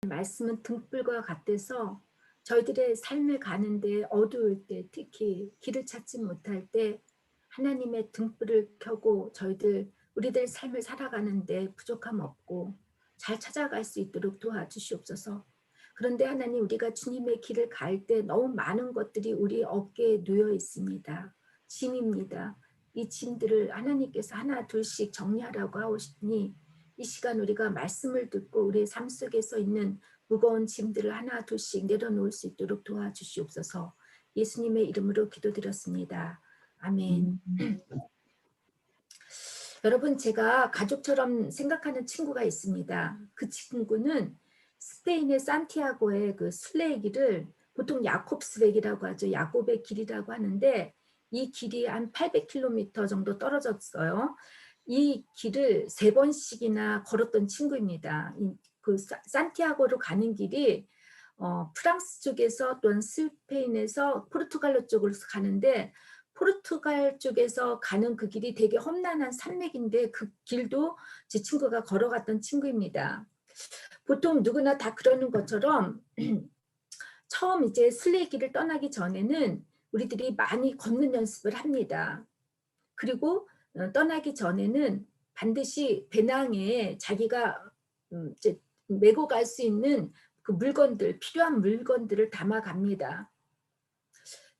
말씀은 등불과 같아서 저희들의 삶을 가는데 어두울 때, 특히 길을 찾지 못할 때 하나님의 등불을 켜고 우리들 삶을 살아가는데 부족함 없고 잘 찾아갈 수 있도록 도와주시옵소서. 그런데 하나님, 우리가 주님의 길을 갈 때 너무 많은 것들이 우리 어깨에 놓여 있습니다. 짐입니다. 이 짐들을 하나님께서 하나 둘씩 정리하라고 하시니 이 시간 우리가 말씀을 듣고 우리의 삶 속에서 있는 무거운 짐들을 하나 둘씩 내려놓을 수 있도록 도와주시옵소서. 예수님의 이름으로 기도드렸습니다. 아멘. 여러분, 제가 가족처럼 생각하는 친구가 있습니다. 그 친구는 스페인의 산티아고의 그 순례길을 보통 야콥스백이라고 하죠. 야곱의 길이라고 하는데 이 길이 한 800km 정도 떨어졌어요. 이 길을 3번씩이나 걸었던 친구입니다. 그 산티아고로 가는 길이 프랑스 쪽에서 또는 스페인에서 포르투갈로 쪽으로 가는데 포르투갈 쪽에서 가는 그 길이 되게 험난한 산맥인데 그 길도 제 친구가 걸어갔던 친구입니다. 보통 누구나 다 그러는 것처럼 처음 이제 순례길을 떠나기 전에는 우리들이 많이 걷는 연습을 합니다. 그리고 떠나기 전에는 반드시 배낭에 자기가 이제 메고 갈 수 있는 그 물건들, 필요한 물건들을 담아 갑니다.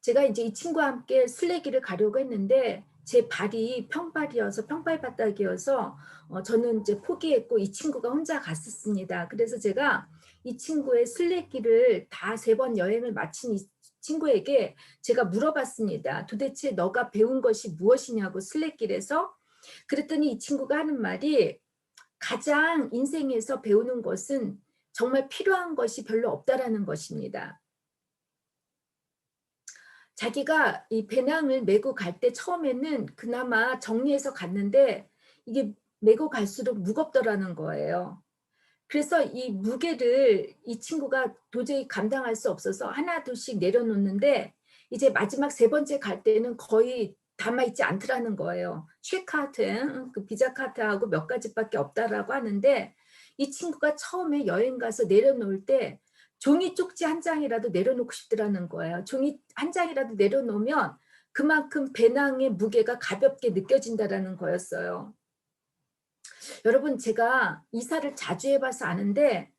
제가 이제 이 친구와 함께 순례길을 가려고 했는데 제 발이 평발이어서 평발 바닥이어서 저는 이제 포기했고 이 친구가 혼자 갔었습니다. 그래서 제가 이 친구의 순례길을 다 3번 여행을 마친 이 친구에게 제가 물어봤습니다. 도대체 너가 배운 것이 무엇이냐고 순례길에서. 그랬더니 이 친구가 하는 말이 가장 인생에서 배우는 것은 정말 필요한 것이 별로 없다라는 것입니다. 자기가 이 배낭을 메고 갈 때 처음에는 그나마 정리해서 갔는데 이게 메고 갈수록 무겁더라는 거예요. 그래서 이 무게를 이 친구가 도저히 감당할 수 없어서 하나 둘씩 내려놓는데 이제 마지막 3번째 갈 때는 거의 담아있지 않더라는 거예요. 쉐카트, 그 비자 카트하고 몇 가지밖에 없다라고 하는데 이 친구가 처음에 여행 가서 내려놓을 때 종이 쪽지 한 장이라도 내려놓고 싶더라는 거예요. 종이 한 장이라도 내려놓으면 그만큼 배낭의 무게가 가볍게 느껴진다라는 거였어요. 여러분, 제가 이사를 자주 해봐서 아는데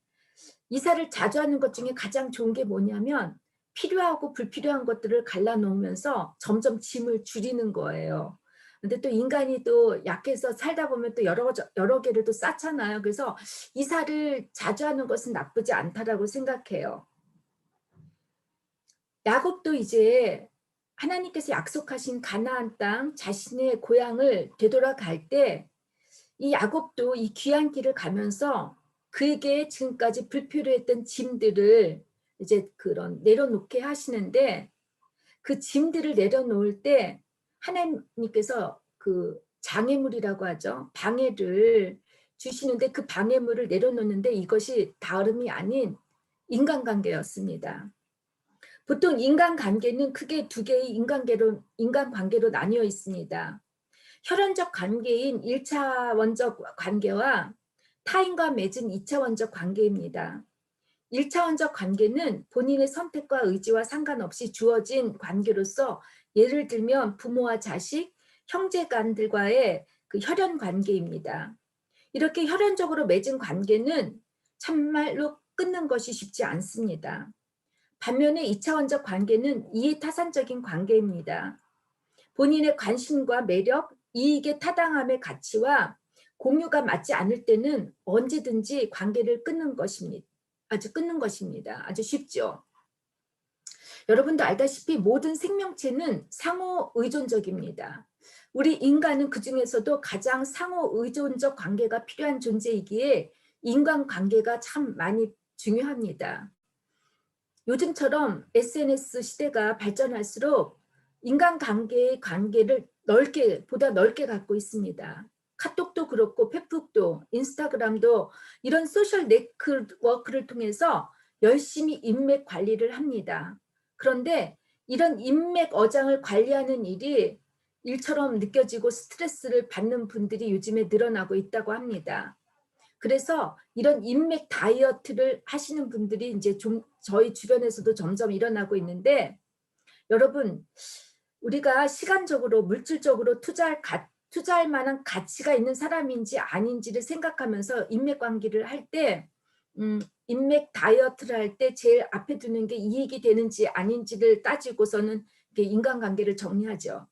이사를 자주 하는 것 중에 가장 좋은 게 뭐냐면 필요하고 불필요한 것들을 갈라놓으면서 점점 짐을 줄이는 거예요. 근데 또 인간이 또 약해서 살다 보면 또 여러 개를 또 쌓잖아요. 그래서 이사를 자주 하는 것은 나쁘지 않다라고 생각해요. 야곱도 이제 하나님께서 약속하신 가나안 땅 자신의 고향을 되돌아갈 때 이 야곱도 이 귀한 길을 가면서 그에게 지금까지 불필요했던 짐들을 이제 그런 내려놓게 하시는데 그 짐들을 내려놓을 때 하나님께서 그 장애물이라고 하죠. 방해를 주시는데 그 방해물을 내려놓는데 이것이 다름이 아닌 인간관계였습니다. 보통 인간관계는 크게 2개의 인간관계로 나뉘어 있습니다. 혈연적 관계인 1차원적 관계와 타인과 맺은 2차원적 관계입니다. 1차원적 관계는 본인의 선택과 의지와 상관없이 주어진 관계로서 예를 들면 부모와 자식, 형제간들과의 그 혈연 관계입니다. 이렇게 혈연적으로 맺은 관계는 참말로 끊는 것이 쉽지 않습니다. 반면에 2차원적 관계는 이해타산적인 관계입니다. 본인의 관심과 매력, 이익의 타당함의 가치와 공유가 맞지 않을 때는 언제든지 관계를 끊는 것입니다. 아주 쉽죠. 여러분도 알다시피 모든 생명체는 상호 의존적입니다. 우리 인간은 그중에서도 가장 상호 의존적 관계가 필요한 존재이기에 인간관계가 참 많이 중요합니다. 요즘처럼 SNS 시대가 발전할수록 인간관계의 관계를 보다 넓게 갖고 있습니다. 카톡도 그렇고 페북도 인스타그램도 이런 소셜 네트워크를 통해서 열심히 인맥 관리를 합니다. 그런데 이런 인맥 어장을 관리하는 일이 일처럼 느껴지고 스트레스를 받는 분들이 요즘에 늘어나고 있다고 합니다. 그래서 이런 인맥 다이어트를 하시는 분들이 이제 좀 저희 주변에서도 점점 일어나고 있는데, 여러분, 우리가 시간적으로 물질적으로 투자할 만한 가치가 있는 사람인지 아닌지를 생각하면서 인맥 관계를 할 때, 인맥 다이어트를 할 때 제일 앞에 두는 게 이익이 되는지 아닌지를 따지고서는 인간관계를 정리하죠.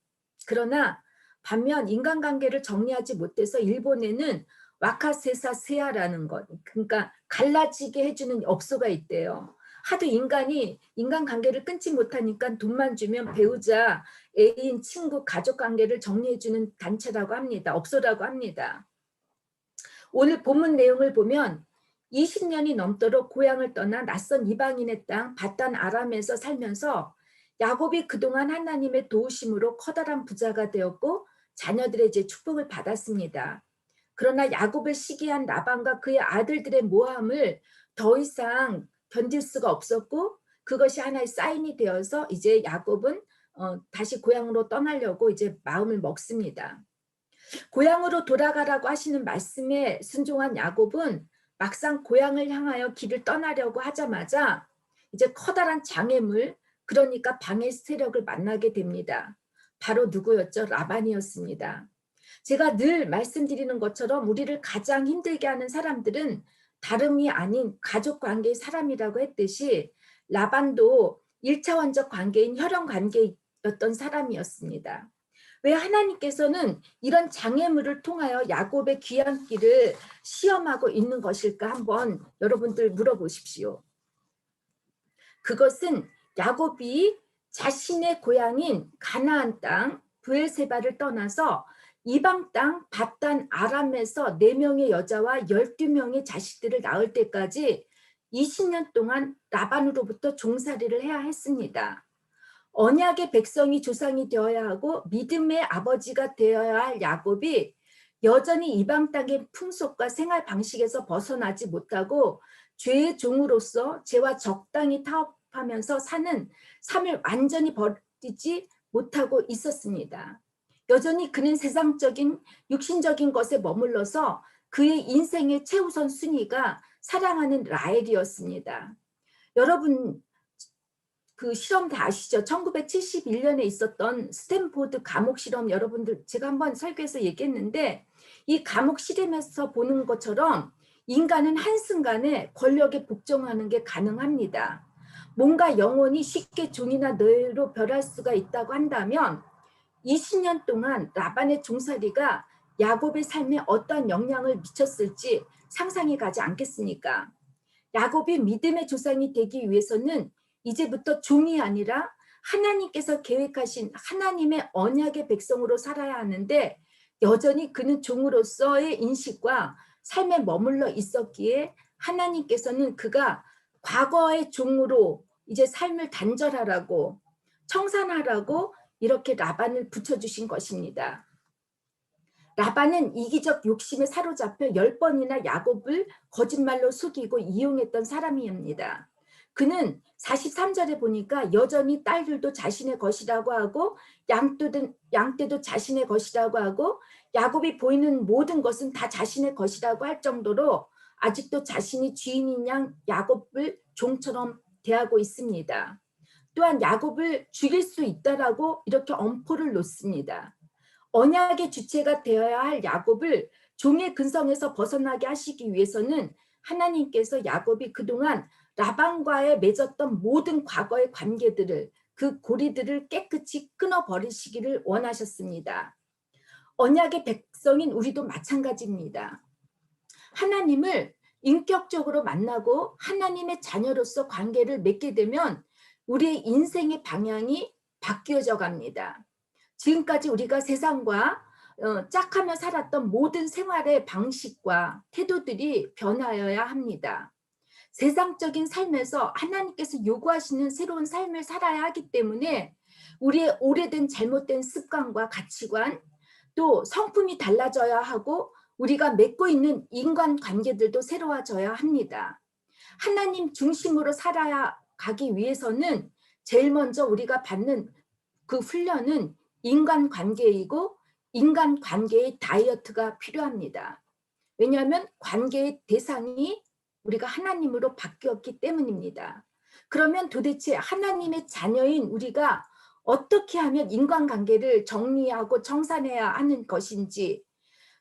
그러나 반면 인간관계를 정리하지 못해서 일본에는 와카세사 세아라는 것, 그러니까 갈라지게 해주는 업소가 있대요. 하도 인간관계를 끊지 못하니까 돈만 주면 배우자, 애인, 친구, 가족관계를 정리해주는 단체라고 합니다. 업소라고 합니다. 오늘 본문 내용을 보면 20년이 넘도록 고향을 떠나 낯선 이방인의 땅 바단 아람에서 살면서 야곱이 그동안 하나님의 도우심으로 커다란 부자가 되었고 자녀들의 이제 축복을 받았습니다. 그러나 야곱을 시기한 라반과 그의 아들들의 모함을 더 이상 견딜 수가 없었고, 그것이 하나의 사인이 되어서 이제 야곱은 다시 고향으로 떠나려고 이제 마음을 먹습니다. 고향으로 돌아가라고 하시는 말씀에 순종한 야곱은 막상 고향을 향하여 길을 떠나려고 하자마자 이제 커다란 장애물, 그러니까 방해 세력을 만나게 됩니다. 바로 누구였죠? 라반이었습니다. 제가 늘 말씀드리는 것처럼 우리를 가장 힘들게 하는 사람들은 다름이 아닌 가족 관계의 사람이라고 했듯이, 라반도 1차원적 관계인 혈연 관계였던 사람이었습니다. 왜 하나님께서는 이런 장애물을 통하여 야곱의 귀한 길을 시험하고 있는 것일까 한번 여러분들 물어보십시오. 그것은 야곱이 자신의 고향인 가나안 땅 브엘세바를 떠나서 이방 땅 바단 아람에서 4명의 여자와 12명의 자식들을 낳을 때까지 20년 동안 라반으로부터 종살이를 해야 했습니다. 언약의 백성이 조상이 되어야 하고 믿음의 아버지가 되어야 할 야곱이 여전히 이방 땅의 풍속과 생활 방식에서 벗어나지 못하고 죄의 종으로서 죄와 적당히 타협하면서 사는 삶을 완전히 버리지 못하고 있었습니다. 여전히 그는 세상적인 육신적인 것에 머물러서 그의 인생의 최우선 순위가 사랑하는 라헬이었습니다. 여러분, 그 실험 다 아시죠? 1971년에 있었던 스탠포드 감옥 실험, 여러분들 제가 한번 설교에서 얘기했는데, 이 감옥 실험에서 보는 것처럼 인간은 한순간에 권력에 복종하는 게 가능합니다. 뭔가 영혼이 쉽게 종이나 뇌로 변할 수가 있다고 한다면 20년 동안 라반의 종살이가 야곱의 삶에 어떠한 영향을 미쳤을지 상상이 가지 않겠습니까? 야곱이 믿음의 조상이 되기 위해서는 이제부터 종이 아니라 하나님께서 계획하신 하나님의 언약의 백성으로 살아야 하는데, 여전히 그는 종으로서의 인식과 삶에 머물러 있었기에 하나님께서는 그가 과거의 종으로 이제 삶을 단절하라고, 청산하라고 이렇게 라반을 붙여주신 것입니다. 라반은 이기적 욕심에 사로잡혀 10번이나 야곱을 거짓말로 속이고 이용했던 사람입니다. 그는 43절에 보니까 여전히 딸들도 자신의 것이라고 하고 양떼도 자신의 것이라고 하고 야곱이 보이는 모든 것은 다 자신의 것이라고 할 정도로 아직도 자신이 주인인 양 야곱을 종처럼 대하고 있습니다. 또한 야곱을 죽일 수 있다라고 이렇게 엄포를 놓습니다. 언약의 주체가 되어야 할 야곱을 종의 근성에서 벗어나게 하시기 위해서는 하나님께서 야곱이 그동안 라반과의 맺었던 모든 과거의 관계들을, 그 고리들을 깨끗이 끊어버리시기를 원하셨습니다. 언약의 백성인 우리도 마찬가지입니다. 하나님을 인격적으로 만나고 하나님의 자녀로서 관계를 맺게 되면 우리의 인생의 방향이 바뀌어져 갑니다. 지금까지 우리가 세상과 짝하며 살았던 모든 생활의 방식과 태도들이 변하여야 합니다. 세상적인 삶에서 하나님께서 요구하시는 새로운 삶을 살아야 하기 때문에 우리의 오래된 잘못된 습관과 가치관, 또 성품이 달라져야 하고 우리가 맺고 있는 인간관계들도 새로워져야 합니다. 하나님 중심으로 살아야 가기 위해서는 제일 먼저 우리가 받는 그 훈련은 인간관계이고 인간관계의 다이어트가 필요합니다. 왜냐하면 관계의 대상이 우리가 하나님으로 바뀌었기 때문입니다. 그러면 도대체 하나님의 자녀인 우리가 어떻게 하면 인간관계를 정리하고 청산해야 하는 것인지,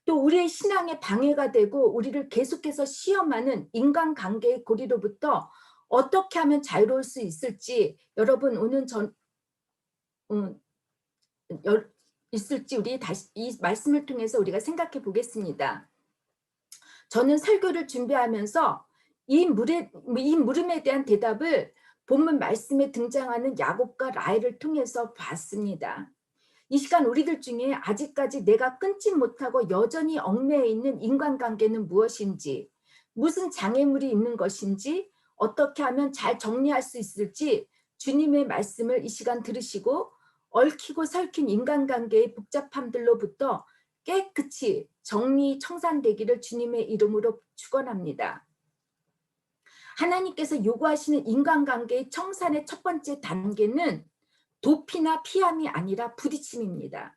또 우리의 신앙에 방해가 되고 우리를 계속해서 시험하는 인간관계의 고리로부터 어떻게 하면 자유로울 수 있을지, 여러분 오늘 음, 있을지 우리 다시 이 말씀을 통해서 우리가 생각해 보겠습니다. 저는 설교를 준비하면서 이 물음에 대한 대답을 본문 말씀에 등장하는 야곱과 라헬을 통해서 봤습니다. 이 시간 우리들 중에 아직까지 내가 끊지 못하고 여전히 얽매여 있는 인간관계는 무엇인지, 무슨 장애물이 있는 것인지, 어떻게 하면 잘 정리할 수 있을지 주님의 말씀을 이 시간 들으시고 얽히고 설킨 인간관계의 복잡함들로부터 깨끗이 정리 청산되기를 주님의 이름으로 축원합니다. 하나님께서 요구하시는 인간관계의 청산의 첫 번째 단계는 도피나 피함이 아니라 부딪힘입니다.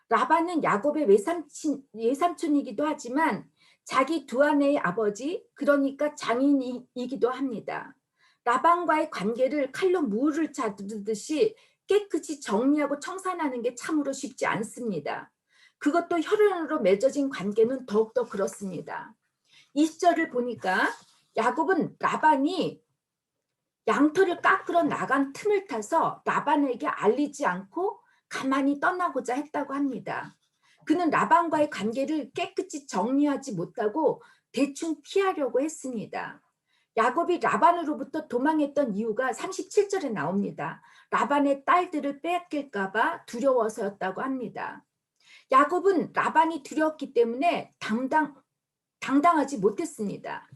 라반은 야곱의 외삼촌이기도 하지만 자기 두 아내의 아버지, 그러니까 장인이기도 합니다. 라반과의 관계를 칼로 무를 자르듯이 깨끗이 정리하고 청산하는 게 참으로 쉽지 않습니다. 그것도 혈연으로 맺어진 관계는 더욱더 그렇습니다. 20절을 보니까 야곱은 라반이 양털을 깎으러 나간 틈을 타서 라반에게 알리지 않고 가만히 떠나고자 했다고 합니다. 그는 라반과의 관계를 깨끗이 정리하지 못하고 대충 피하려고 했습니다. 야곱이 라반으로부터 도망했던 이유가 37절에 나옵니다. 라반의 딸들을 뺏길까 봐 두려워서였다고 합니다. 야곱은 라반이 두려웠기 때문에 당당하지 못했습니다.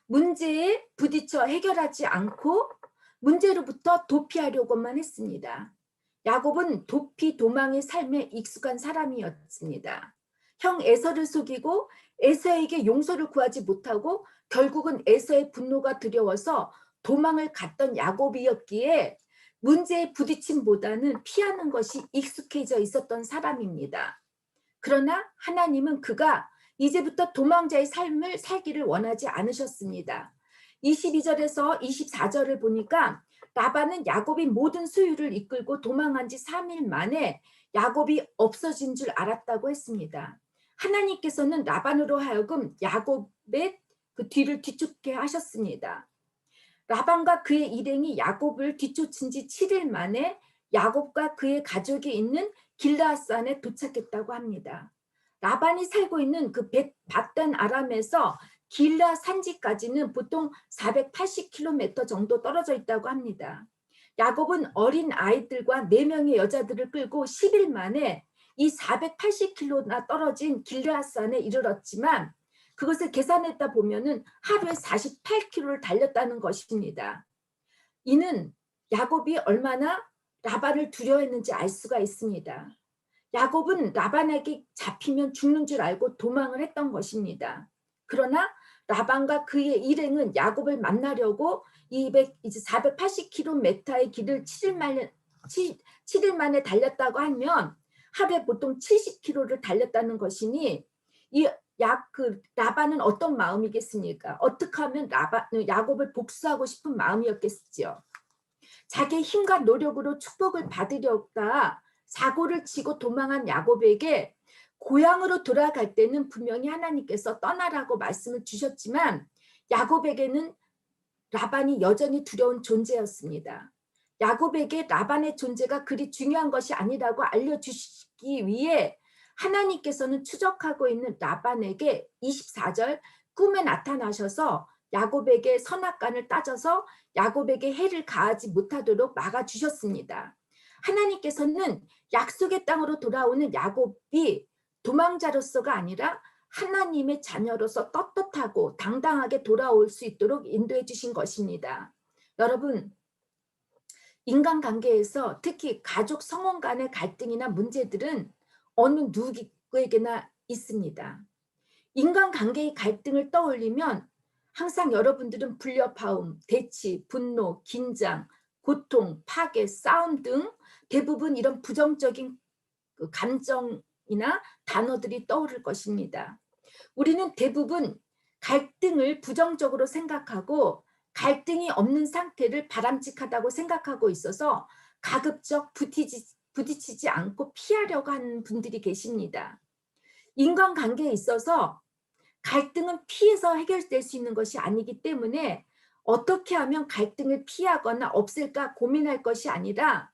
문제에 부딪혀 해결하지 않고 문제로부터 도피하려고만 했습니다. 야곱은 도피 도망의 삶에 익숙한 사람이었습니다. 형 에서를 속이고 에서에게 용서를 구하지 못하고 결국은 에서의 분노가 두려워서 도망을 갔던 야곱이었기에 문제에 부딪힘보다는 피하는 것이 익숙해져 있었던 사람입니다. 그러나 하나님은 그가 이제부터 도망자의 삶을 살기를 원하지 않으셨습니다. 22절에서 24절을 보니까 라반은 야곱이 모든 소유를 이끌고 도망한 지 3일 만에 야곱이 없어진 줄 알았다고 했습니다. 하나님께서는 라반으로 하여금 야곱의 그 뒤를 뒤쫓게 하셨습니다. 라반과 그의 일행이 야곱을 뒤쫓은 지 7일 만에 야곱과 그의 가족이 있는 길르앗산에 도착했다고 합니다. 라반이 살고 있는 그 밧단 아람에서 길르앗 산지까지는 보통 480km 정도 떨어져 있다고 합니다. 야곱은 어린 아이들과 4명의 여자들을 끌고 10일 만에 이 480km나 떨어진 길르앗산에 이르렀지만 그것을 계산했다 보면은 하루에 48km를 달렸다는 것입니다. 이는 야곱이 얼마나 라반을 두려워했는지 알 수가 있습니다. 야곱은 라반에게 잡히면 죽는 줄 알고 도망을 했던 것입니다. 그러나 라반과 그의 일행은 야곱을 만나려고 이제 480km의 길을 7일 만에 달렸다고 하면 하루에 보통 70km를 달렸다는 것이니 그 라반은 어떤 마음이겠습니까? 어떻게 하면 야곱을 복수하고 싶은 마음이었겠지요. 자기의 힘과 노력으로 축복을 받으려다 사고를 치고 도망한 야곱에게 고향으로 돌아갈 때는 분명히 하나님께서 떠나라고 말씀을 주셨지만 야곱에게는 라반이 여전히 두려운 존재였습니다. 야곱에게 라반의 존재가 그리 중요한 것이 아니라고 알려주시기 위해 하나님께서는 추적하고 있는 라반에게 24절 꿈에 나타나셔서 야곱에게 선악간을 따져서 야곱에게 해를 가하지 못하도록 막아주셨습니다. 하나님께서는 약속의 땅으로 돌아오는 야곱이 도망자로서가 아니라 하나님의 자녀로서 떳떳하고 당당하게 돌아올 수 있도록 인도해 주신 것입니다. 여러분, 인간관계에서 특히 가족 성원 간의 갈등이나 문제들은 어느 누구에게나 있습니다. 인간관계의 갈등을 떠올리면 항상 여러분들은 불협화음, 대치, 분노, 긴장, 고통, 파괴, 싸움 등 대부분 이런 부정적인 감정이나 단어들이 떠오를 것입니다. 우리는 대부분 갈등을 부정적으로 생각하고 갈등이 없는 상태를 바람직하다고 생각하고 있어서 가급적 부딪히지 않고 피하려고 하는 분들이 계십니다. 인간관계에 있어서 갈등은 피해서 해결될 수 있는 것이 아니기 때문에 어떻게 하면 갈등을 피하거나 없앨까 고민할 것이 아니라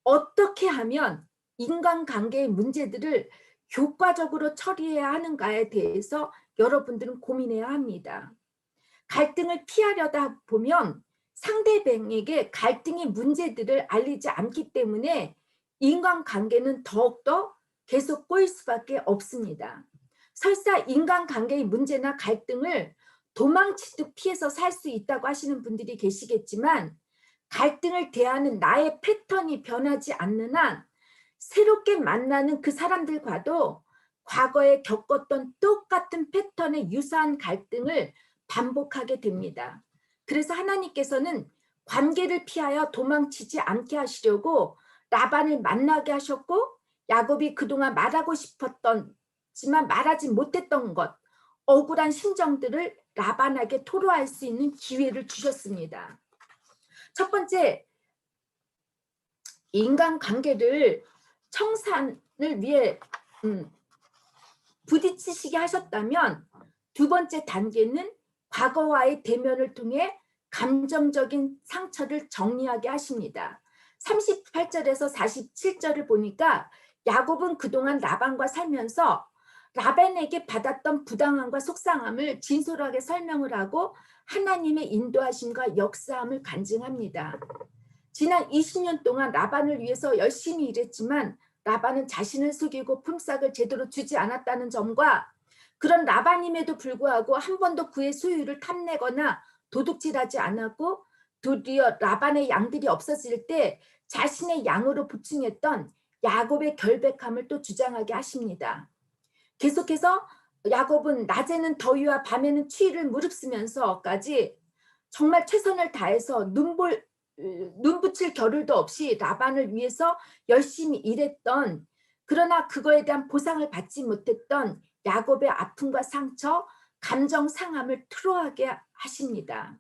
어떻게 하면 인간관계의 문제들을 효과적으로 처리해야 하는가에 대해서 여러분들은 고민해야 합니다. 갈등을 피하려다 보면 상대방에게 갈등의 문제들을 알리지 않기 때문에 인간관계는 더욱더 계속 꼬일 수밖에 없습니다. 설사 인간관계의 문제나 갈등을 도망치듯 피해서 살 수 있다고 하시는 분들이 계시겠지만 갈등을 대하는 나의 패턴이 변하지 않는 한 새롭게 만나는 그 사람들과도 과거에 겪었던 똑같은 패턴의 유사한 갈등을 반복하게 됩니다. 그래서 하나님께서는 관계를 피하여 도망치지 않게 하시려고 라반을 만나게 하셨고 야곱이 그동안 말하고 싶었지만 말하지 못했던 것, 억울한 심정들을 라반에게 토로할 수 있는 기회를 주셨습니다. 첫 번째, 인간관계를 청산을 위해 부딪히시게 하셨다면 두 번째 단계는 과거와의 대면을 통해 감정적인 상처를 정리하게 하십니다. 38절에서 47절을 보니까 야곱은 그동안 라반과 살면서 라반에게 받았던 부당함과 속상함을 진솔하게 설명을 하고 하나님의 인도하심과 역사함을 간증합니다. 지난 20년 동안 라반을 위해서 열심히 일했지만 라반은 자신을 속이고 품삯을 제대로 주지 않았다는 점과 그런 라반임에도 불구하고 한 번도 그의 소유를 탐내거나 도둑질하지 않았고 도리어 라반의 양들이 없어질 때 자신의 양으로 보충했던 야곱의 결백함을 또 주장하게 하십니다. 계속해서 야곱은 낮에는 더위와 밤에는 추위를 무릅쓰면서까지 정말 최선을 다해서 눈 붙일 겨를도 없이 라반을 위해서 열심히 일했던, 그러나 그거에 대한 보상을 받지 못했던 야곱의 아픔과 상처, 감정 상함을 토로하게 하십니다.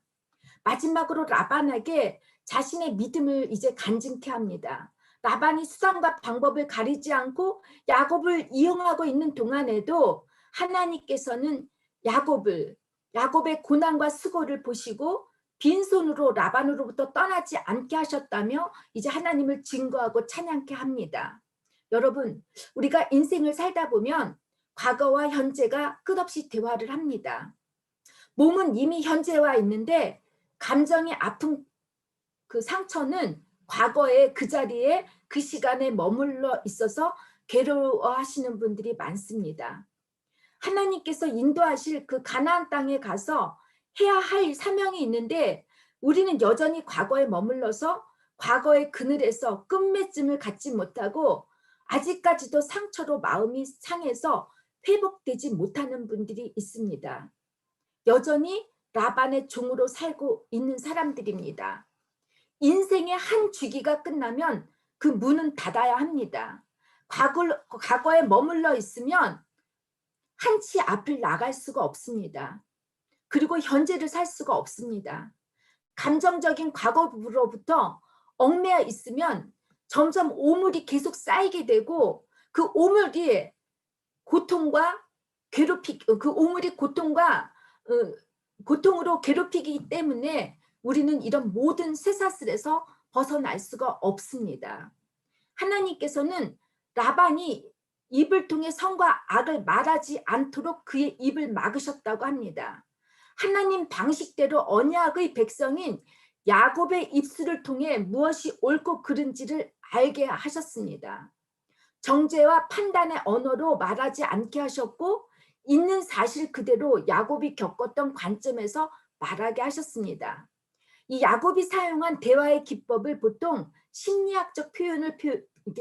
마지막으로 라반에게 자신의 믿음을 이제 간증케 합니다. 라반이 수단과 방법을 가리지 않고 야곱을 이용하고 있는 동안에도 하나님께서는 야곱의 고난과 수고를 보시고 빈손으로 라반으로부터 떠나지 않게 하셨다며 이제 하나님을 증거하고 찬양케 합니다. 여러분, 우리가 인생을 살다 보면 과거와 현재가 끝없이 대화를 합니다. 몸은 이미 현재와 있는데 감정이 아픈 그 상처는 과거에 그 자리에 그 시간에 머물러 있어서 괴로워하시는 분들이 많습니다. 하나님께서 인도하실 그 가나안 땅에 가서 해야 할 사명이 있는데 우리는 여전히 과거에 머물러서 과거의 그늘에서 끝맺음을 갖지 못하고 아직까지도 상처로 마음이 상해서 회복되지 못하는 분들이 있습니다. 여전히 라반의 종으로 살고 있는 사람들입니다. 인생의 한 주기가 끝나면 그 문은 닫아야 합니다. 과거에 머물러 있으면 한치 앞을 나갈 수가 없습니다. 그리고 현재를 살 수가 없습니다. 감정적인 과거로부터 얽매여 있으면 점점 오물이 계속 쌓이게 되고 그 오물이 고통과 고통으로 괴롭히기 때문에 우리는 이런 모든 쇠사슬에서 벗어날 수가 없습니다. 하나님께서는 라반이 입을 통해 선과 악을 말하지 않도록 그의 입을 막으셨다고 합니다. 하나님 방식대로 언약의 백성인 야곱의 입술을 통해 무엇이 옳고 그른지를 알게 하셨습니다. 정죄와 판단의 언어로 말하지 않게 하셨고 있는 사실 그대로 야곱이 겪었던 관점에서 말하게 하셨습니다. 이 야곱이 사용한 대화의 기법을 보통 심리학적 표현을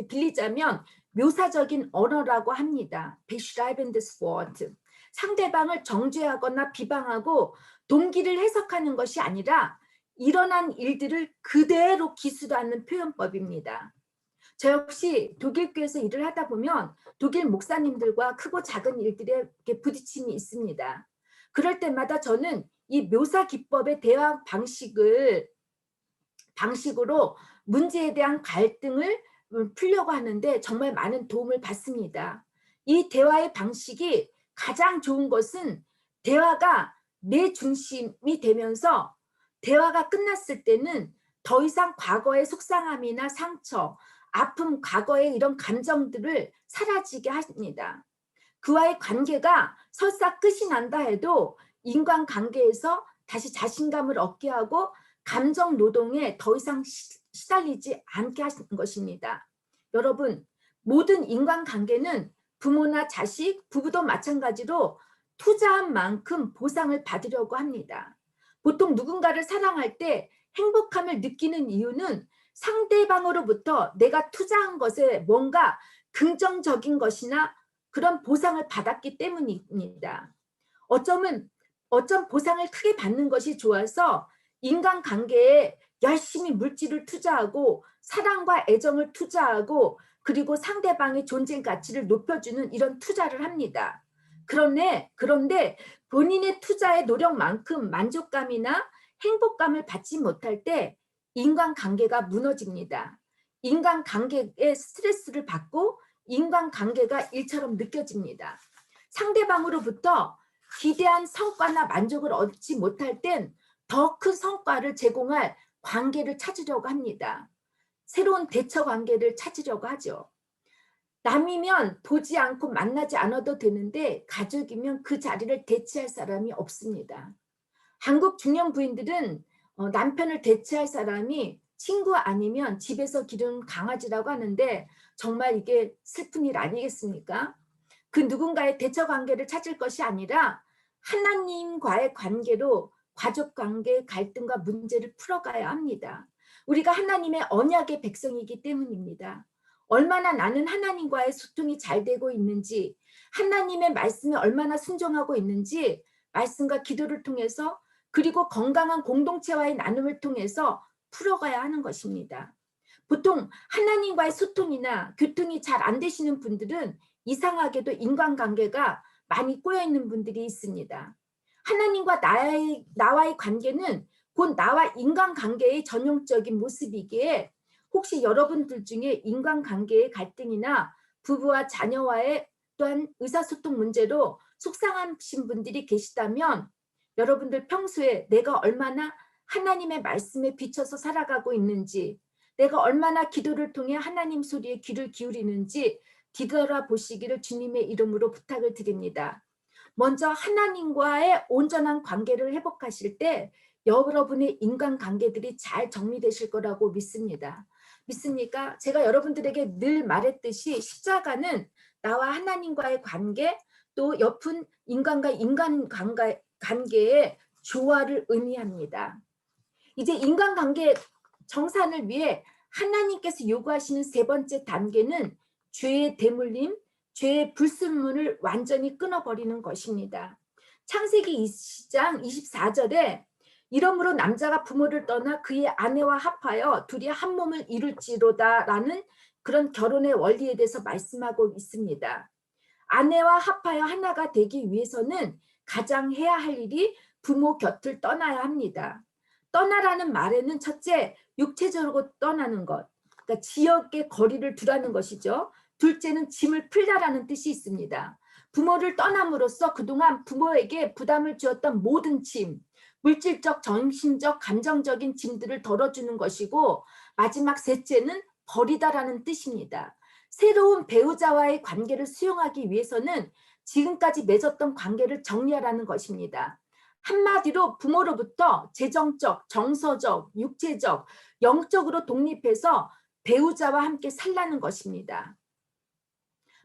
빌리자면 묘사적인 언어라고 합니다. beschreibendes Wort. 상대방을 정죄하거나 비방하고 동기를 해석하는 것이 아니라 일어난 일들을 그대로 기술하는 표현법입니다. 저 역시 독일 교회에서 일을 하다 보면 독일 목사님들과 크고 작은 일들에 이렇게 부딪힘이 있습니다. 그럴 때마다 저는 이 묘사 기법의 대화 방식으로 문제에 대한 갈등을 풀려고 하는데 정말 많은 도움을 받습니다. 이 대화의 방식이 가장 좋은 것은 대화가 내 중심이 되면서 대화가 끝났을 때는 더 이상 과거의 속상함이나 상처, 아픔, 과거의 이런 감정들을 사라지게 합니다. 그와의 관계가 설사 끝이 난다 해도 인간관계에서 다시 자신감을 얻게 하고 감정 노동에 더 이상 시달리지 않게 하시는 것입니다. 여러분, 모든 인간관계는 부모나 자식, 부부도 마찬가지로 투자한 만큼 보상을 받으려고 합니다. 보통 누군가를 사랑할 때 행복함을 느끼는 이유는 상대방으로부터 내가 투자한 것에 뭔가 긍정적인 것이나 그런 보상을 받았기 때문입니다. 어쩜 보상을 크게 받는 것이 좋아서 인간관계에 열심히 물질을 투자하고 사랑과 애정을 투자하고 그리고 상대방의 존재 가치를 높여주는 이런 투자를 합니다. 그런데 본인의 투자의 노력만큼 만족감이나 행복감을 받지 못할 때 인간관계가 무너집니다. 인간관계에 스트레스를 받고 인간관계가 일처럼 느껴집니다. 상대방으로부터 기대한 성과나 만족을 얻지 못할 땐 더 큰 성과를 제공할 관계를 찾으려고 합니다. 새로운 대처 관계를 찾으려고 하죠. 남이면 보지 않고 만나지 않아도 되는데 가족이면 그 자리를 대체할 사람이 없습니다. 한국 중년 부인들은 남편을 대체할 사람이 친구 아니면 집에서 기르는 강아지라고 하는데 정말 이게 슬픈 일 아니겠습니까? 그 누군가의 대처 관계를 찾을 것이 아니라 하나님과의 관계로 가족 관계 갈등과 문제를 풀어가야 합니다. 우리가 하나님의 언약의 백성이기 때문입니다. 얼마나 나는 하나님과의 소통이 잘 되고 있는지, 하나님의 말씀에 얼마나 순종하고 있는지 말씀과 기도를 통해서 그리고 건강한 공동체와의 나눔을 통해서 풀어가야 하는 것입니다. 보통 하나님과의 소통이나 교통이 잘 안 되시는 분들은 이상하게도 인간관계가 많이 꼬여있는 분들이 있습니다. 하나님과 나와의 관계는 곧 나와 인간관계의 전형적인 모습이기에 혹시 여러분들 중에 인간관계의 갈등이나 부부와 자녀와의 또한 의사소통 문제로 속상하신 분들이 계시다면 여러분들 평소에 내가 얼마나 하나님의 말씀에 비춰서 살아가고 있는지, 내가 얼마나 기도를 통해 하나님 소리에 귀를 기울이는지 뒤돌아보시기를 주님의 이름으로 부탁을 드립니다. 먼저 하나님과의 온전한 관계를 회복하실 때 여러분의 인간관계들이 잘 정리되실 거라고 믿습니다. 믿습니까? 제가 여러분들에게 늘 말했듯이 십자가는 나와 하나님과의 관계 또 옆은 인간과 인간 관계의 조화를 의미합니다. 이제 인간관계 정산을 위해 하나님께서 요구하시는 세 번째 단계는 죄의 대물림, 죄의 불순물을 완전히 끊어버리는 것입니다. 창세기 20장 24절에 이러므로 남자가 부모를 떠나 그의 아내와 합하여 둘이 한 몸을 이룰지로다 라는 그런 결혼의 원리에 대해서 말씀하고 있습니다. 아내와 합하여 하나가 되기 위해서는 가장 해야 할 일이 부모 곁을 떠나야 합니다. 떠나라는 말에는 첫째, 육체적으로 떠나는 것, 그러니까 지역의 거리를 두라는 것이죠. 둘째는 짐을 풀다라는 뜻이 있습니다. 부모를 떠남으로써 그동안 부모에게 부담을 주었던 모든 짐, 물질적, 정신적, 감정적인 짐들을 덜어주는 것이고 마지막 셋째는 버리다라는 뜻입니다. 새로운 배우자와의 관계를 수용하기 위해서는 지금까지 맺었던 관계를 정리하라는 것입니다. 한마디로 부모로부터 재정적, 정서적, 육체적, 영적으로 독립해서 배우자와 함께 살라는 것입니다.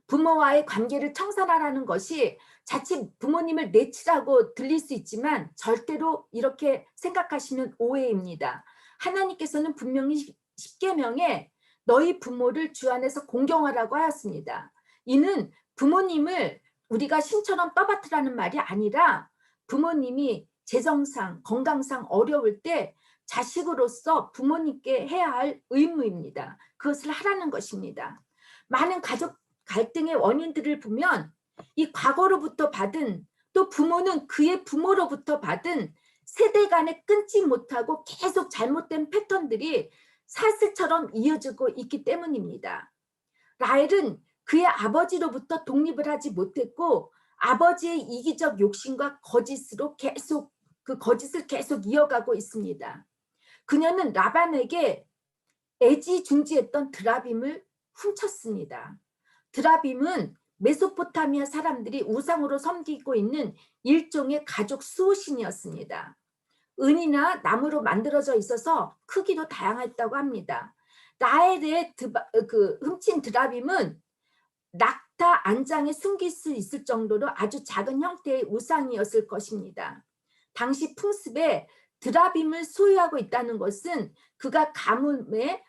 부모와의 관계를 청산하라는 것이 자칫 부모님을 내치라고 들릴 수 있지만 절대로 이렇게 생각하시면 오해입니다. 하나님께서는 분명히 십계명에 너희 부모를 주 안에서 공경하라고 하였습니다. 이는 부모님을 우리가 신처럼 떠받들라는 말이 아니라 부모님이 재정상, 건강상 어려울 때 자식으로서 부모님께 해야 할 의무입니다. 그것을 하라는 것입니다. 많은 가족 갈등의 원인들을 보면 이 과거로부터 받은, 또 부모는 그의 부모로부터 받은 세대 간에 끊지 못하고 계속 잘못된 패턴들이 사슬처럼 이어지고 있기 때문입니다. 라헬은 그의 아버지로부터 독립을 하지 못했고 아버지의 이기적 욕심과 거짓으로 계속 그 거짓을 계속 이어가고 있습니다. 그녀는 라반에게 애지중지했던 드라빔을 훔쳤습니다. 드라빔은 메소포타미아 사람들이 우상으로 섬기고 있는 일종의 가족 수호신이었습니다. 은이나 나무로 만들어져 있어서 크기도 다양했다고 합니다. 라헬의 훔친 드라빔은 낙타 안장에 숨길 수 있을 정도로 아주 작은 형태의 우상이었을 것입니다. 당시 풍습에 드라빔을 소유하고 있다는 것은 그가 가뭄에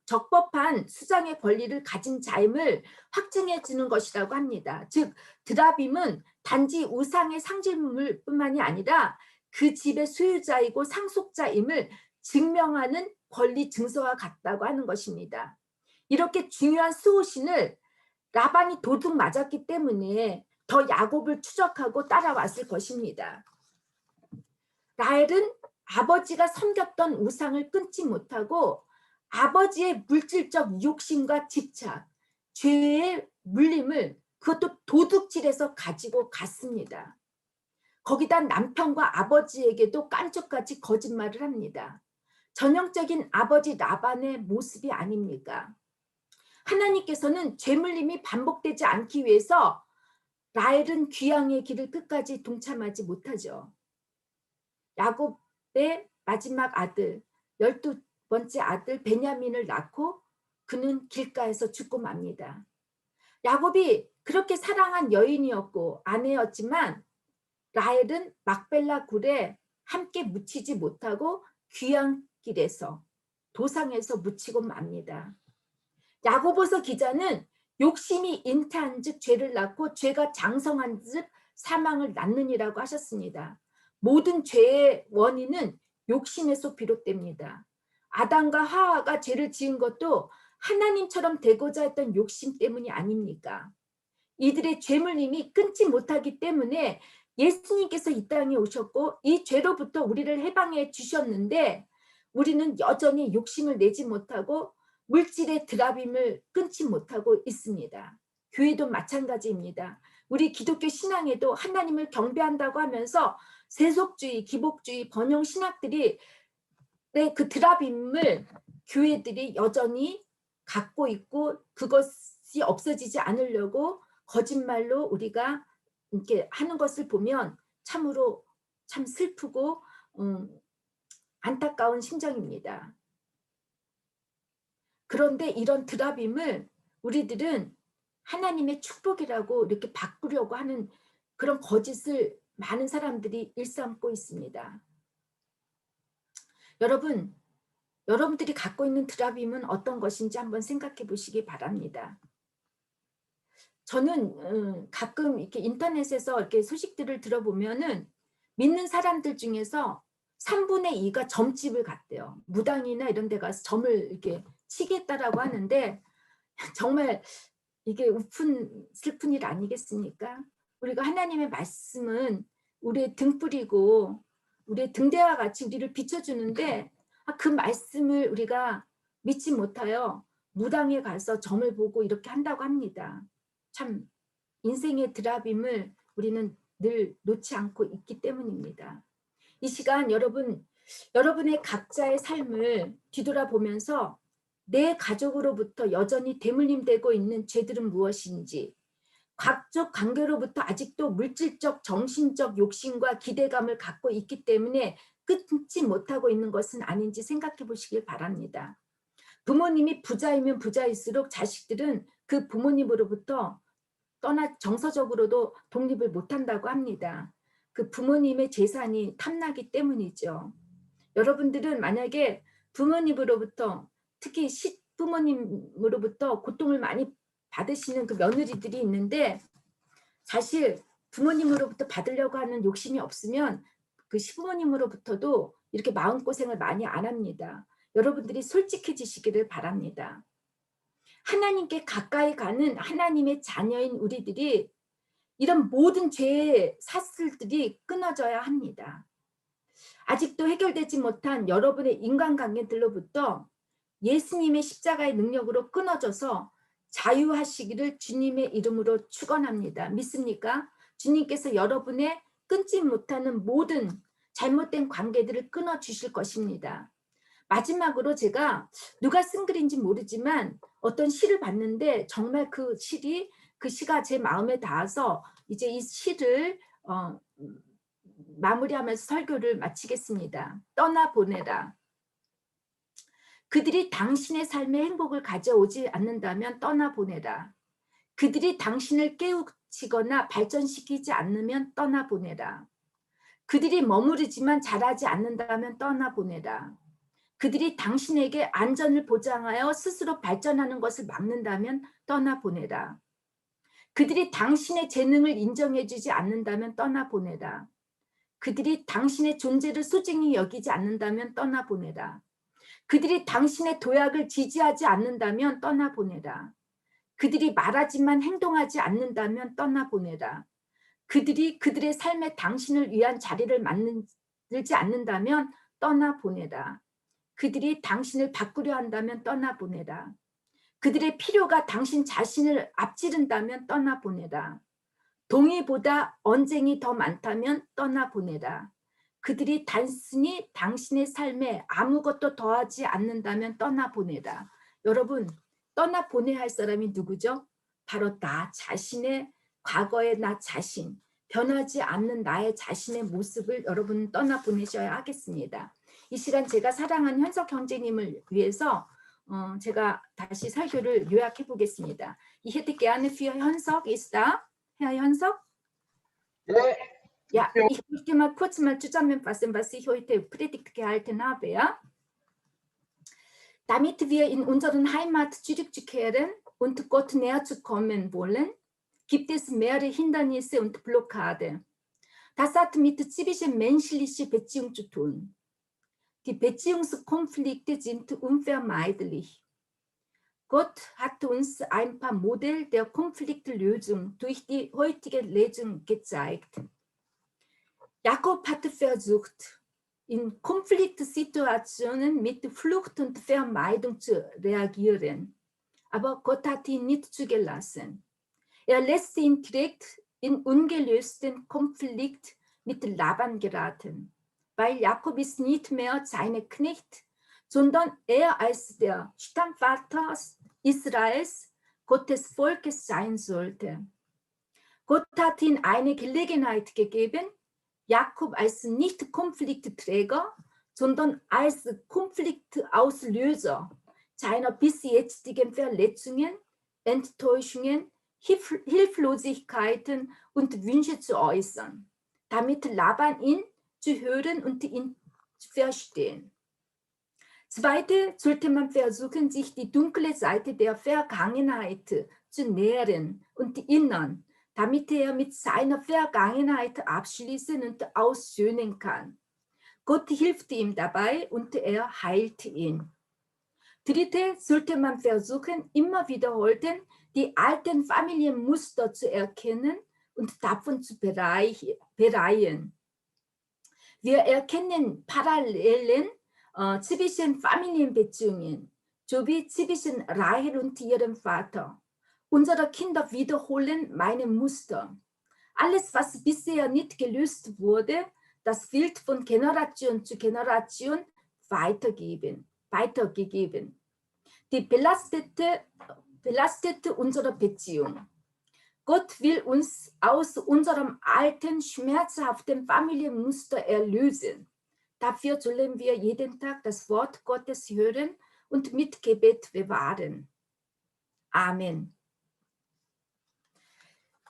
적법한 수장의 권리를 가진 자임을 확증해 주는 것이라고 합니다. 즉 드라빔은 단지 우상의 상징물 뿐만이 아니라 그 집의 소유자이고 상속자임을 증명하는 권리 증서와 같다고 하는 것입니다. 이렇게 중요한 수호신을 라반이 도둑 맞았기 때문에 더 야곱을 추적하고 따라왔을 것입니다. 라헬은 아버지가 섬겼던 우상을 끊지 못하고 아버지의 물질적 욕심과 집착, 죄의 물림을 그것도 도둑질해서 가지고 갔습니다. 거기다 남편과 아버지에게도 깐족같이 거짓말을 합니다. 전형적인 아버지 라반의 모습이 아닙니까? 하나님께서는 죄물림이 반복되지 않기 위해서 라헬은 귀향의 길을 끝까지 동참하지 못하죠. 야곱의 마지막 아들, 12번째 아들 베냐민을 낳고 그는 길가에서 죽고 맙니다. 야곱이 그렇게 사랑한 여인이었고 아내였지만 라헬은 막벨라 굴에 함께 묻히지 못하고 귀향길에서 도상에서 묻히고 맙니다. 야고보서 기자는 욕심이 잉태한 즉 죄를 낳고 죄가 장성한 즉 사망을 낳느니라고 하셨습니다. 모든 죄의 원인은 욕심에서 비롯됩니다. 아담과 하와가 죄를 지은 것도 하나님처럼 되고자 했던 욕심 때문이 아닙니까? 이들의 죄물림이 끊지 못하기 때문에 예수님께서 이 땅에 오셨고 이 죄로부터 우리를 해방해 주셨는데 우리는 여전히 욕심을 내지 못하고 물질의 드라빔을 끊지 못하고 있습니다. 교회도 마찬가지입니다. 우리 기독교 신앙에도 하나님을 경배한다고 하면서 세속주의, 기복주의, 번영 신학들이 그 드라빔을 교회들이 여전히 갖고 있고 그것이 없어지지 않으려고 거짓말로 우리가 이렇게 하는 것을 보면 참으로 참 슬프고 안타까운 심정입니다. 그런데 이런 드라빔을 우리들은 하나님의 축복이라고 이렇게 바꾸려고 하는 그런 거짓을 많은 사람들이 일삼고 있습니다. 여러분들이 갖고 있는 드라빔은 어떤 것인지 한번 생각해 보시기 바랍니다. 저는 가끔 이렇게 인터넷에서 이렇게 소식들을 들어보면은 믿는 사람들 중에서 3분의 2가 점집을 갔대요. 무당이나 이런 데 가서 점을 이렇게 치겠다라고 하는데 정말 이게 슬픈 일 아니겠습니까? 우리가 하나님의 말씀은 우리의 등불이고 우리의 등대와 같이 우리를 비춰주는데 그 말씀을 우리가 믿지 못하여 무당에 가서 점을 보고 이렇게 한다고 합니다. 참 인생의 드라빔을 우리는 늘 놓지 않고 있기 때문입니다. 이 시간 여러분의 각자의 삶을 뒤돌아보면서 내 가족으로부터 여전히 대물림되고 있는 죄들은 무엇인지, 가족 관계로부터 아직도 물질적, 정신적 욕심과 기대감을 갖고 있기 때문에 끊지 못하고 있는 것은 아닌지 생각해 보시길 바랍니다. 부모님이 부자이면 부자일수록 자식들은 그 부모님으로부터 정서적으로도 독립을 못한다고 합니다. 그 부모님의 재산이 탐나기 때문이죠. 여러분들은 만약에 부모님으로부터 특히 시부모님으로부터 고통을 많이 받으시는 그 며느리들이 있는데 사실 부모님으로부터 받으려고 하는 욕심이 없으면 그 시부모님으로부터도 이렇게 마음고생을 많이 안 합니다. 여러분들이 솔직해지시기를 바랍니다. 하나님께 가까이 가는 하나님의 자녀인 우리들이 이런 모든 죄의 사슬들이 끊어져야 합니다. 아직도 해결되지 못한 여러분의 인간관계들로부터 예수님의 십자가의 능력으로 끊어져서 자유하시기를 주님의 이름으로 축원합니다. 믿습니까? 주님께서 여러분의 끊지 못하는 모든 잘못된 관계들을 끊어주실 것입니다. 마지막으로 제가 누가 쓴 글인지 모르지만 어떤 시를 봤는데 정말 그 시가 제 마음에 닿아서 이제 이 시를 마무리하면서 설교를 마치겠습니다. 떠나보내라. 그들이 당신의 삶에 행복을 가져오지 않는다면 떠나보내라. 그들이 당신을 깨우치거나 발전시키지 않으면 떠나보내라. 그들이 머무르지만 자라지 않는다면 떠나보내라. 그들이 당신에게 안전을 보장하여 스스로 발전하는 것을 막는다면 떠나보내라. 그들이 당신의 재능을 인정해주지 않는다면 떠나보내라. 그들이 당신의 존재를 소중히 여기지 않는다면 떠나보내라. 그들이 당신의 도약을 지지하지 않는다면 떠나보내라. 그들이 말하지만 행동하지 않는다면 떠나보내라. 그들이 그들의 삶에 당신을 위한 자리를 만들지 않는다면 떠나보내라. 그들이 당신을 바꾸려 한다면 떠나보내라. 그들의 필요가 당신 자신을 앞지른다면 떠나보내라. 동의보다 언쟁이 더 많다면 떠나보내라. 그들이 단순히 당신의 삶에 아무것도 더하지 않는다면 떠나보내라. 여러분, 떠나보내야 할 사람이 누구죠? 바로 나 자신의 과거의 나 자신, 변하지 않는 나의 자신의 모습을 여러분 떠나보내셔야 하겠습니다. 이 시간 제가 사랑하는 현석 형제님을 위해서 제가 다시 설교를 요약해 보겠습니다. Ich hätte gerne für Hyunsuk, ist da? Herr Hyunsuk? Ja, ich möchte mal kurz zusammenfassen, was ich heute Predigt gehalten habe. Ja? Damit wir in unseren Heimat zurückzukehren und Gott näher zu kommen wollen, gibt es mehrere Hindernisse und Blockade. Das hat mit zwischenmenschlicher Beziehung zu tun. Die Beziehungskonflikte sind unvermeidlich. Gott hat uns ein paar Modelle der Konfliktlösung durch die heutige Lesung gezeigt. Jakob hatte versucht, in Konfliktsituationen mit Flucht und Vermeidung zu reagieren. Aber Gott hat ihn nicht zugelassen. Er lässt ihn direkt in ungelösten Konflikt mit Laban geraten, weil Jakob ist nicht mehr sein Knecht, sondern er als der Stammvater Israels, Gottes Volkes sein sollte. Gott hat ihm eine Gelegenheit gegeben, Jakob als nicht Konfliktträger, sondern als Konfliktauslöser seiner bis jetzigen Verletzungen, Enttäuschungen, Hilflosigkeiten und Wünsche zu äußern, damit Laban ihn zu hören und ihn zu verstehen. Zweitens sollte man versuchen, sich die dunkle Seite der Vergangenheit zu nähern und erinnern, damit er mit seiner Vergangenheit abschließen und aussöhnen kann. Gott hilft ihm dabei und er heilt ihn. Drittens sollte man versuchen, immer wiederholten die alten Familienmuster zu erkennen und davon zu bereien. Wir erkennen Parallelen zwischen Familienbeziehungen, sowie zwischen Rahel und ihrem Vater. Unsere Kinder wiederholen meine Muster. Alles, was bisher nicht gelöst wurde, das wird von Generation zu Generation weitergegeben. Die belastete unsere Beziehung. Gott will uns aus unserem alten, schmerzhaften Familienmuster erlösen. Dafür sollen wir jeden Tag das Wort Gottes hören und mit Gebet bewahren. 아멘.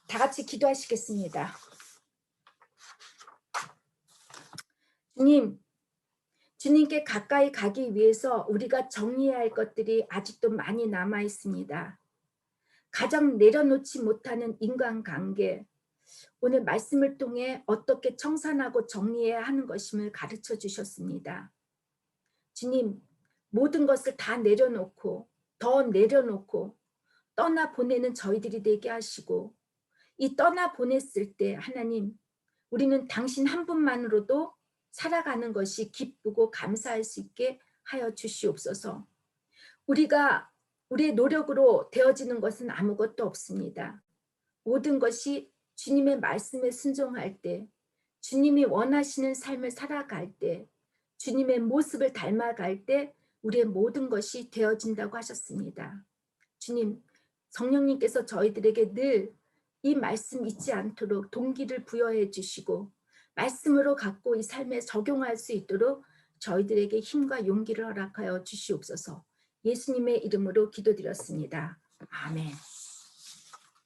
다 같이 기도하시겠습니다. 주님께 가까이 가기 위해서 우리가 정리해야 할 것들이 아직도 많이 남아 있습니다. 가장 내려놓지 못하는 인간관계, 오늘 말씀을 통해 어떻게 청산하고 정리해야 하는 것임을 가르쳐 주셨습니다. 주님, 모든 것을 다 내려놓고 더 내려놓고 떠나 보내는 저희들이 되게 하시고, 이 떠나 보냈을 때 하나님, 우리는 당신 한 분만으로도 살아가는 것이 기쁘고 감사할 수 있게 하여 주시옵소서. 우리가 우리의 노력으로 되어지는 것은 아무것도 없습니다. 모든 것이 주님의 말씀에 순종할 때, 주님이 원하시는 삶을 살아갈 때, 주님의 모습을 닮아갈 때 우리의 모든 것이 되어진다고 하셨습니다. 주님, 성령님께서 저희들에게 늘 이 말씀 잊지 않도록 동기를 부여해 주시고 말씀으로 갖고 이 삶에 적용할 수 있도록 저희들에게 힘과 용기를 허락하여 주시옵소서. 예수님의 이름으로 기도드렸습니다. 아멘.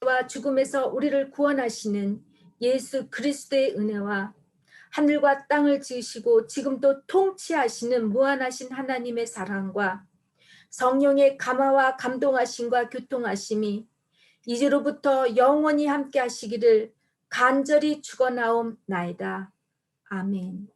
와 죽음에서 우리를 구원하시는 예수 그리스도의 은혜와 하늘과 땅을 지으시고 지금도 통치하시는 무한하신 하나님의 사랑과 성령의 감화와 감동하심과 교통하심이 이제로부터 영원히 함께 하시기를 간절히 축원하옵나이다. 아멘.